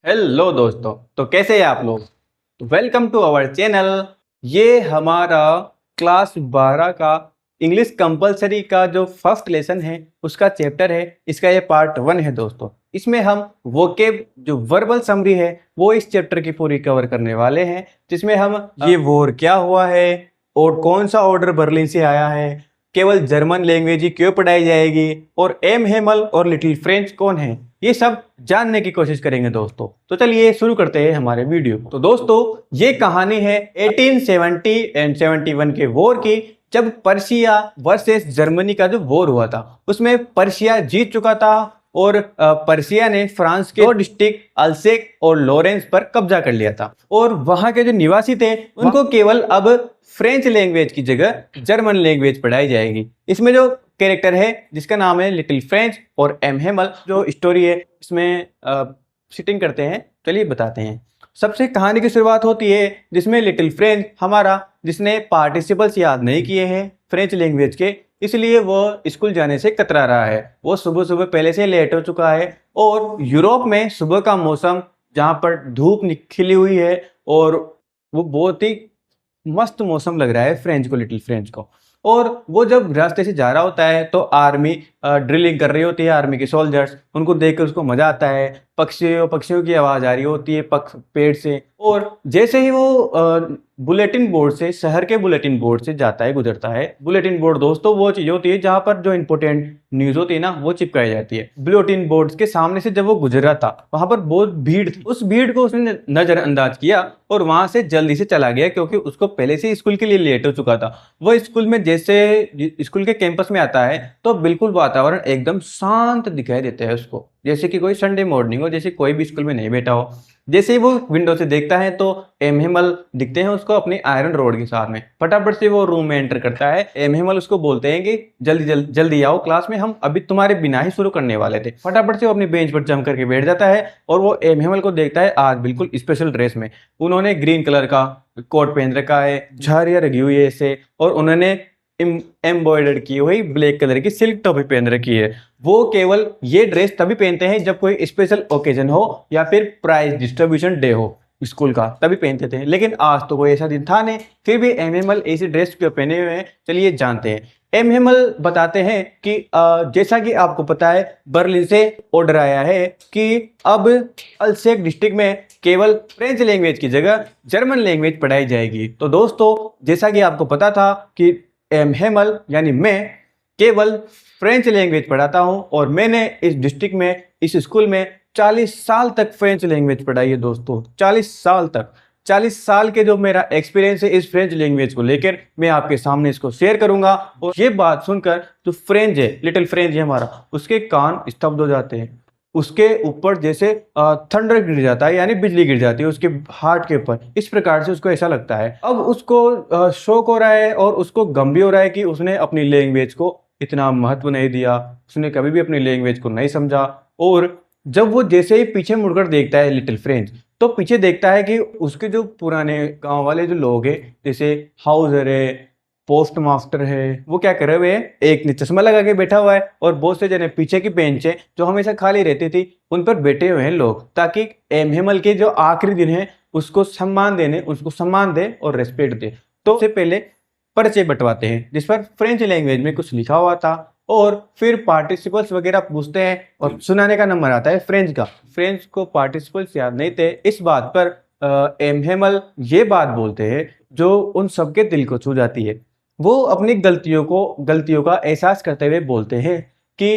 Hello दोस्तों। तो कैसे हैं आप लोग। तो वेलकम टू आवर चैनल। ये हमारा क्लास 12 का इंग्लिश कंपलसरी का जो फर्स्ट लेसन है उसका चैप्टर है। इसका ये पार्ट 1 है दोस्तों। इसमें हम वोकेब जो वर्बल समरी है वो इस चैप्टर की पूरी कवर करने वाले हैं, जिसमें हम ये वॉर क्या हुआ है और कौन सा ऑर्डर बर्लिन से आया है, केवल जर्मन लैंग्वेज ही क्यों पढ़ाई जाएगी और एम हेमल और लिटिल फ्रेंच कौन है, ये सब जानने की कोशिश करेंगे दोस्तों। तो चलिए शुरू करते हैं हमारे वीडियो को। तो दोस्तों ये कहानी है 1870 एंड 71 के वॉर की, जब पर्शिया वर्सेस जर्मनी का जो वॉर हुआ था उसमें पर्शिया जीत चुका था और पर्शिया ने फ्रांस के 2 डिस्ट्रिक्ट अल्सेक और लॉरेंस पर कब्जा कर लिया था और वहां के जो निवासी थे उनको केवल अब फ्रेंच लैंग्वेज की जगह जर्मन लैंग्वेज पढ़ाई जाएगी। इसमें जो कैरेक्टर है जिसका नाम है लिटिल फ्रेंच और एम हेमल, जो स्टोरी है इसमें सिटिंग करते हैं। चलिए बताते हैं। सबसे कहानी की शुरुआत होती है जिसमें लिटिल फ्रेंच हमारा, जिसने पार्टिसिपल्स याद नहीं किए हैं फ्रेंच लैंग्वेज के, इसलिए वो स्कूल जाने से कतरा रहा है। वो सुबह सुबह पहले से लेट हो चुका है और यूरोप में सुबह का मौसम जहाँ पर धूप खिली हुई है और वो बहुत ही मस्त मौसम लग रहा है फ्रेंच को, लिटिल फ्रेंच को। और वो जब रास्ते से जा रहा होता है तो आर्मी ड्रिलिंग कर रही होती है, आर्मी के सोल्जर्स, उनको देखकर उसको मजा आता है। पक्षियों की आवाज आ रही होती है पेड़ से। और जैसे ही वो बुलेटिन बोर्ड से, शहर के बुलेटिन बोर्ड से जाता है, गुजरता है। बुलेटिन बोर्ड दोस्तों वो चीज होती है जहां पर जो इंपोर्टेंट न्यूज होती है ना वो चिपकाई जाती है। बुलेटिन बोर्ड के सामने से जब वो गुजर रहा था वहां पर बहुत भीड़ थी। उस भीड़ को उसने नजरअंदाज किया और वहां से जल्दी से चला गया, क्योंकि उसको पहले से स्कूल के लिए लेट हो चुका था। वो स्कूल में जैसे स्कूल के कैंपस में आता है तो बिल्कुल वातावरण एकदम शांत दिखाई देता है उसको, जैसे कि कोई संडे मॉर्निंग हो, जैसे कोई भी स्कूल में नहीं बैठा हो। जैसे ही वो विंडो से देखता है तो एम हेमल दिखते हैं उसको अपनी आयरन रोड के साथ में। फटाफट से वो रूम में एंटर करता है। एम हेमल उसको बोलते हैं कि जल्दी आओ क्लास में, हम अभी तुम्हारे बिना ही शुरू करने वाले थे। फटाफट से वो अपनी बेंच पर जम करके बैठ जाता है और वो एम हेमल को देखता है आज बिल्कुल स्पेशल ड्रेस में। उन्होंने ग्रीन कलर का कोट पहन रखा है, झाड़ियां लगी हुई है ऐसे, और उन्होंने एम्ब्रॉयडर्ड की हुई ब्लैक कलर की सिल्क टोपी पहन रखी है। वो केवल ये ड्रेस तभी पहनते हैं जब कोई स्पेशल ओकेजन हो या फिर प्राइज डिस्ट्रीब्यूशन डे हो स्कूल का, तभी पहनते थे। लेकिन आज तो कोई ऐसा दिन था नहीं, फिर भी एम हेमल ऐसी ड्रेस क्यों पहने हुए हैं, चलिए जानते हैं। एम हेमल बताते हैं कि जैसा कि आपको पता है बर्लिन से ऑर्डर आया है कि अब अल्सेक डिस्ट्रिक्ट में केवल फ्रेंच लैंग्वेज की जगह जर्मन लैंग्वेज पढ़ाई जाएगी। तो दोस्तों जैसा कि आपको पता था कि एम हेमल यानी मैं केवल फ्रेंच लैंग्वेज पढ़ाता हूं और मैंने इस डिस्ट्रिक्ट में, इस स्कूल में 40 साल तक फ्रेंच लैंग्वेज पढ़ाई है दोस्तों। 40 साल तक, 40 साल के जो मेरा एक्सपीरियंस है इस फ्रेंच लैंग्वेज को लेकर, मैं आपके सामने इसको शेयर करूंगा। और ये बात सुनकर जो फ्रेंच है, लिटिल फ्रेंच है हमारा, उसके कान स्तब्ध हो जाते हैं। उसके ऊपर जैसे थंडर गिर जाता है, यानी बिजली गिर जाती है उसके हार्ट के ऊपर। इस प्रकार से उसको ऐसा लगता है। अब उसको शौक हो रहा है और उसको गम भी हो रहा है कि उसने अपनी लैंग्वेज को इतना महत्व नहीं दिया, उसने कभी भी अपनी लैंग्वेज को नहीं समझा। और जब वो जैसे ही पीछे मुड़कर देखता है लिटिल फ्रेंच, तो पीछे देखता है कि उसके जो पुराने गांव वाले जो लोग हैं, जैसे हाउसर है, पोस्ट मास्टर है, वो क्या कर रहे हुए हैं, एक ने चश्मा लगा के बैठा हुआ है और बहुत से जने पीछे की बेंच है जो हमेशा खाली रहती थी उन पर बैठे हुए हैं लोग, ताकि एम हेमल के जो आखिरी दिन है उसको सम्मान दे और रेस्पेक्ट दे। तो उससे पहले पर्चे बंटवाते हैं जिस पर फ्रेंच लैंग्वेज में कुछ लिखा हुआ था और फिर पार्टिसिपल्स वगैरह पूछते हैं और सुनाने का नंबर आता है फ्रेंच का। फ्रेंच को पार्टिसिपल्स याद नहीं थे। इस बात पर एम हेमल ये बात बोलते हैं जो उन सबके दिल को छू जाती है। वो अपनी गलतियों का एहसास करते हुए बोलते हैं कि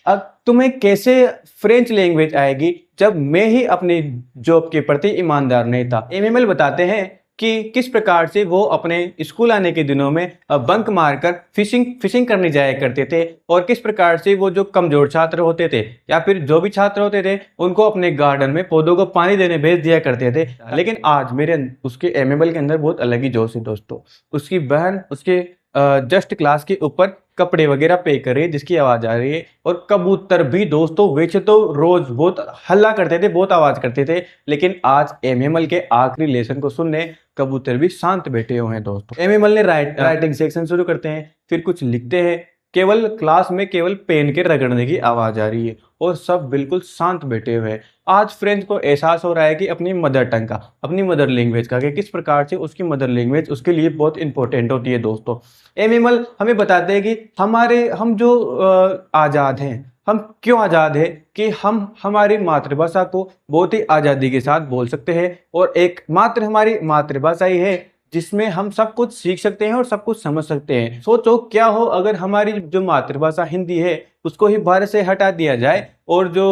अब तुम्हें कैसे फ्रेंच लैंग्वेज आएगी जब मैं ही अपनी जॉब के प्रति ईमानदार नहीं था। एम हेमल बताते हैं कि किस प्रकार से वो अपने स्कूल आने के दिनों में बंक मारकर फिशिंग करने जाया करते थे और किस प्रकार से वो जो कमजोर छात्र होते थे या फिर जो भी छात्र होते थे उनको अपने गार्डन में पौधों को पानी देने भेज दिया करते थे। लेकिन आज उसके एम हेमल के अंदर बहुत अलग ही जोश है दोस्तों। उसकी बहन उसके जस्ट क्लास के ऊपर कपड़े वगैरह पे कर रही है जिसकी आवाज आ रही है। और कबूतर भी दोस्तों वैसे तो रोज बहुत हल्ला करते थे, बहुत आवाज करते थे, लेकिन आज एम हेमल के आखिरी लेसन को सुनने कबूतर भी शांत बैठे हुए हैं दोस्तों। एम हेमल ने राइटिंग सेक्शन शुरू करते हैं, फिर कुछ लिखते हैं केवल क्लास में केवल पेन के रगड़ने की आवाज़ आ रही है और सब बिल्कुल शांत बैठे हुए हैं। आज फ्रेंड्स को एहसास हो रहा है कि अपनी मदर टंग का, अपनी मदर लैंग्वेज का, कि किस प्रकार से उसकी मदर लैंग्वेज उसके लिए बहुत इंपॉर्टेंट होती है दोस्तों। एमिमल हमें बताते हैं कि हम जो आज़ाद हैं, हम क्यों आज़ाद है कि हम हमारी मातृभाषा को बहुत ही आज़ादी के साथ बोल सकते हैं और एकमात्र हमारी मातृभाषा ही है जिसमें हम सब कुछ सीख सकते हैं और सब कुछ समझ सकते हैं। सोचो क्या हो अगर हमारी जो मातृभाषा हिंदी है उसको ही भारत से हटा दिया जाए और जो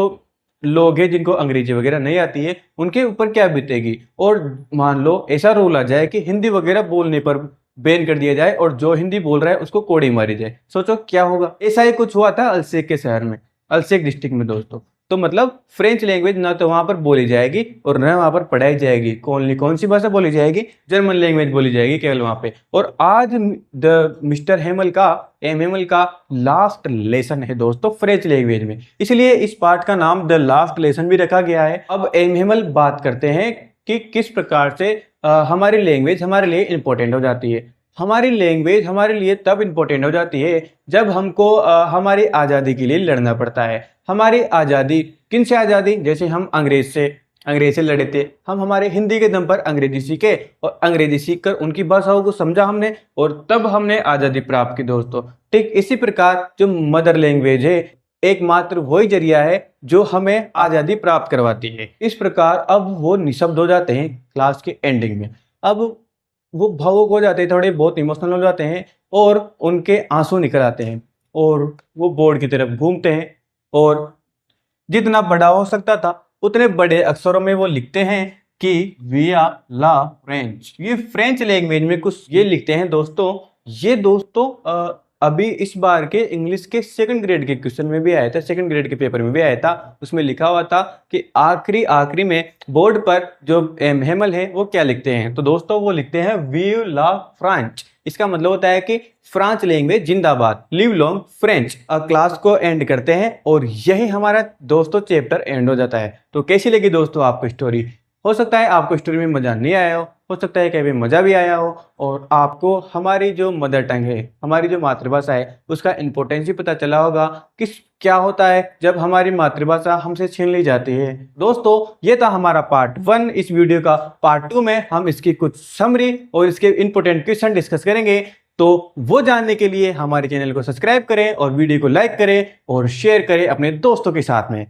लोग हैं जिनको अंग्रेजी वगैरह नहीं आती है उनके ऊपर क्या बीतेगी। और मान लो ऐसा रूल आ जाए कि हिंदी वगैरह बोलने पर बैन कर दिया जाए और जो हिंदी बोल रहा है उसको कोड़ी मारी जाए, सोचो क्या होगा। ऐसा ही कुछ हुआ था अल्सेक के शहर में, अल्सेक डिस्ट्रिक्ट में दोस्तों। तो मतलब फ्रेंच लैंग्वेज ना तो वहां पर बोली जाएगी और ना वहां पर पढ़ाई जाएगी। कौन सी भाषा बोली जाएगी? जर्मन लैंग्वेज बोली जाएगी केवल वहां पे। और आज द मिस्टर हेमल का हेमल का लास्ट लेसन है दोस्तों फ्रेंच लैंग्वेज में, इसलिए इस पार्ट का नाम द लास्ट लेसन भी रखा गया है। अब हेमल बात करते हैं कि किस प्रकार से हमारी लैंग्वेज हमारे लिए इंपॉर्टेंट हो जाती है। हमारी लैंग्वेज हमारे लिए तब इम्पोर्टेंट हो जाती है जब हमको हमारी आज़ादी के लिए लड़ना पड़ता है। हमारी आज़ादी, किन से आज़ादी? जैसे हम अंग्रेज से लड़े थे, हम हमारे हिंदी के दम पर अंग्रेजी सीखे और अंग्रेजी सीखकर उनकी भाषाओं को समझा हमने और तब हमने आज़ादी प्राप्त की दोस्तों। ठीक इसी प्रकार जो मदर लैंग्वेज है एकमात्र वही जरिया है जो हमें आज़ादी प्राप्त करवाती है। इस प्रकार अब वो निशब्द हो जाते हैं क्लास के एंडिंग में। अब वो भावुक हो जाते हैं, थोड़े बहुत इमोशनल हो जाते हैं और उनके आंसू निकल आते हैं और वो बोर्ड की तरफ घूमते हैं और जितना बड़ा हो सकता था उतने बड़े अक्षरों में वो लिखते हैं कि वी आर ला फ्रेंच। ये फ्रेंच लैंग्वेज में कुछ ये लिखते हैं दोस्तों। ये दोस्तों अभी इस बार के इंग्लिश के सेकंड ग्रेड के क्वेश्चन में भी आया था, सेकंड ग्रेड के पेपर में भी आया था। उसमें लिखा हुआ था कि आखिरी में बोर्ड पर जो हेमल है वो क्या लिखते हैं। तो दोस्तों वो लिखते हैं वी ला फ्रांच। इसका मतलब होता है कि फ्रांच लैंग्वेज जिंदाबाद, लिव लॉन्ग फ्रेंच। क्लास को एंड करते हैं और यही हमारा दोस्तों चैप्टर एंड हो जाता है। तो कैसी लगी दोस्तों आपको स्टोरी? हो सकता है आपको स्टोरी में मज़ा नहीं आया हो सकता है कभी मज़ा भी आया हो और आपको हमारी जो मदर टंग है, हमारी जो मातृभाषा है उसका इम्पोर्टेंस भी पता चला होगा क्या होता है जब हमारी मातृभाषा हमसे छीन ली जाती है। दोस्तों ये था हमारा पार्ट 1 इस वीडियो का। पार्ट 2 में हम इसकी कुछ समरी और इसके इम्पोर्टेंट क्वेश्चन डिस्कस करेंगे। तो वो जानने के लिए हमारे चैनल को सब्सक्राइब करें और वीडियो को लाइक करें और शेयर करें अपने दोस्तों के साथ में।